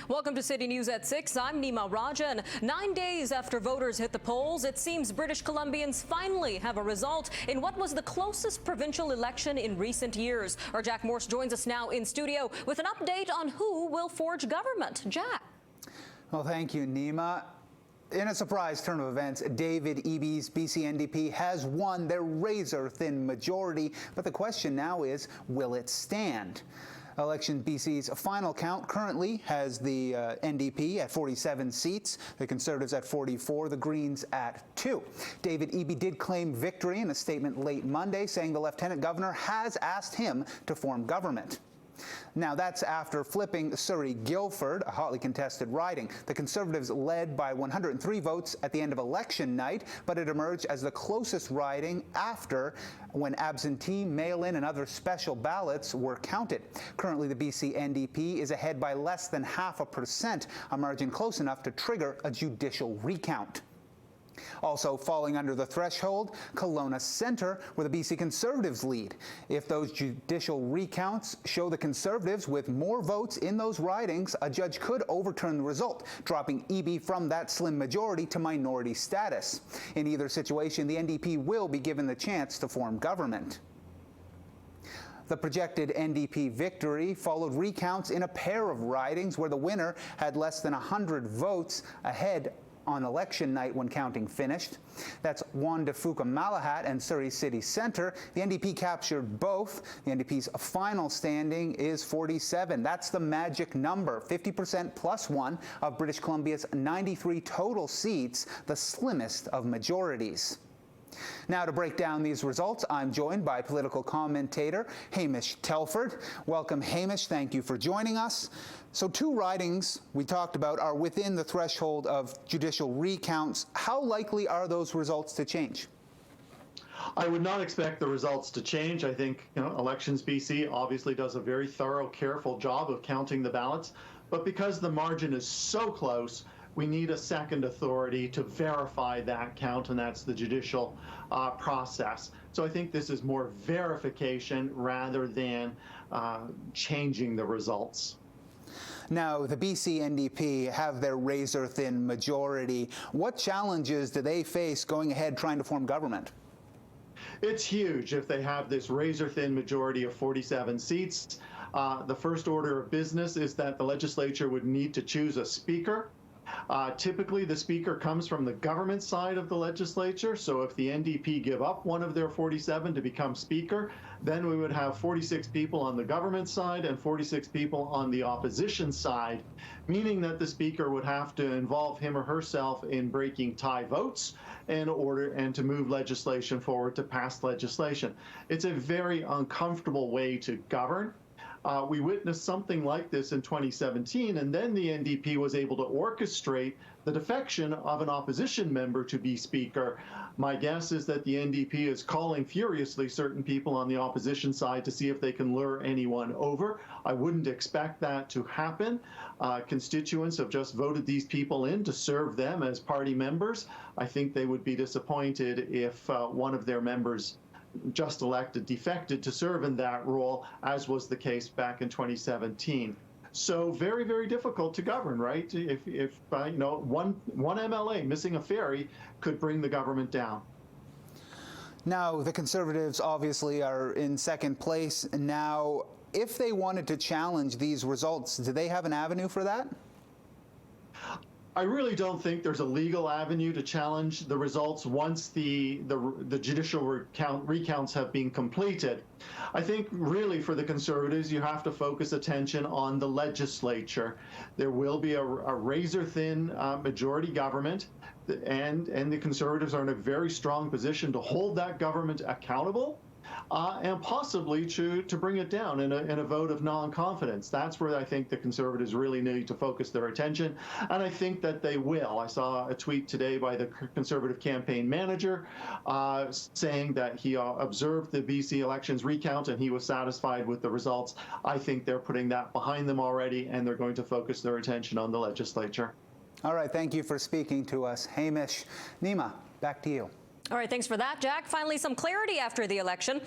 Welcome to City News at 6. I'm Nima Rajan. 9 days after voters hit the polls, it seems British Columbians finally have a result in what was the closest provincial election in recent years. Our Jack Morse joins us now in studio with an update on who will forge government. Jack. Well, thank you, Nima. In a surprise turn of events, David Eby's BC NDP has won their razor-thin majority, but the question now is, will it stand? Election BC's final count currently has the NDP at 47 seats, the Conservatives at 44, the Greens at 2. David Eby did claim victory in a statement late Monday, saying the Lieutenant Governor has asked him to form government. Now, that's after flipping Surrey-Guildford, a hotly contested riding. The Conservatives led by 103 votes at the end of election night, but it emerged as the closest riding after when absentee, mail-in and other special ballots were counted. Currently, the BC NDP is ahead by less than 0.5%, a margin close enough to trigger a judicial recount. Also falling under the threshold, Kelowna Centre, where the BC Conservatives lead. If those judicial recounts show the Conservatives with more votes in those ridings, a judge could overturn the result, dropping Eby from that slim majority to minority status. In either situation, the NDP will be given the chance to form government. The projected NDP victory followed recounts in a pair of ridings where the winner had less than 100 votes ahead on election night when counting finished. That's Wanda Fuka-Malahat and Surrey City Centre. The NDP captured both. The NDP's final standing is 47. That's the magic number, 50% plus one of British Columbia's 93 total seats, the slimmest of majorities. Now, to break down these results, I'm joined by political commentator Hamish Telford. Welcome, Hamish. Thank you for joining us. So 2 ridings we talked about are within the threshold of judicial recounts. How likely are those results to change? I would not expect the results to change. I think Elections BC obviously does a very thorough, careful job of counting the ballots. But because the margin is so close, we need a second authority to verify that count, and that's the judicial process. So I think this is more verification rather than changing the results. Now, the BC NDP have their razor-thin majority. What challenges do they face going ahead trying to form government? It's huge if they have this razor-thin majority of 47 seats. The first order of business is that the legislature would need to choose a speaker. Typically, the speaker comes from the government side of the legislature, so if the NDP give up one of their 47 to become speaker, then we would have 46 people on the government side and 46 people on the opposition side, meaning that the speaker would have to involve him or herself in breaking tie votes in order and to move legislation forward to pass legislation. It's a very uncomfortable way to govern. We witnessed something like this in 2017, and then the NDP was able to orchestrate the defection of an opposition member to be speaker. My guess is that the NDP is calling furiously certain people on the opposition side to see if they can lure anyone over. I wouldn't expect that to happen. Constituents have just voted these people in to serve them as party members. I think they would be disappointed if one of their members just elected defected to serve in that role, as was the case back in 2017. So very, very difficult to govern, right? If one MLA missing a ferry could bring the government down. Now, the Conservatives obviously are in second place now. If they wanted to challenge these results, do they have an avenue for that? I really don't think there's a legal avenue to challenge the results once the judicial recounts have been completed. I think really for the Conservatives, you have to focus attention on the legislature. There will be a razor-thin majority government, and the Conservatives are in a very strong position to hold that government accountable. And possibly to bring it down in a vote of non-confidence. That's where I think the Conservatives really need to focus their attention, and I think that they will. I saw a tweet today by the Conservative campaign manager saying that he observed the BC elections recount and he was satisfied with the results. I think they're putting that behind them already, and they're going to focus their attention on the legislature. All right, thank you for speaking to us, Hamish. Nima, back to you. All right, thanks for that, Jack. Finally, some clarity after the election.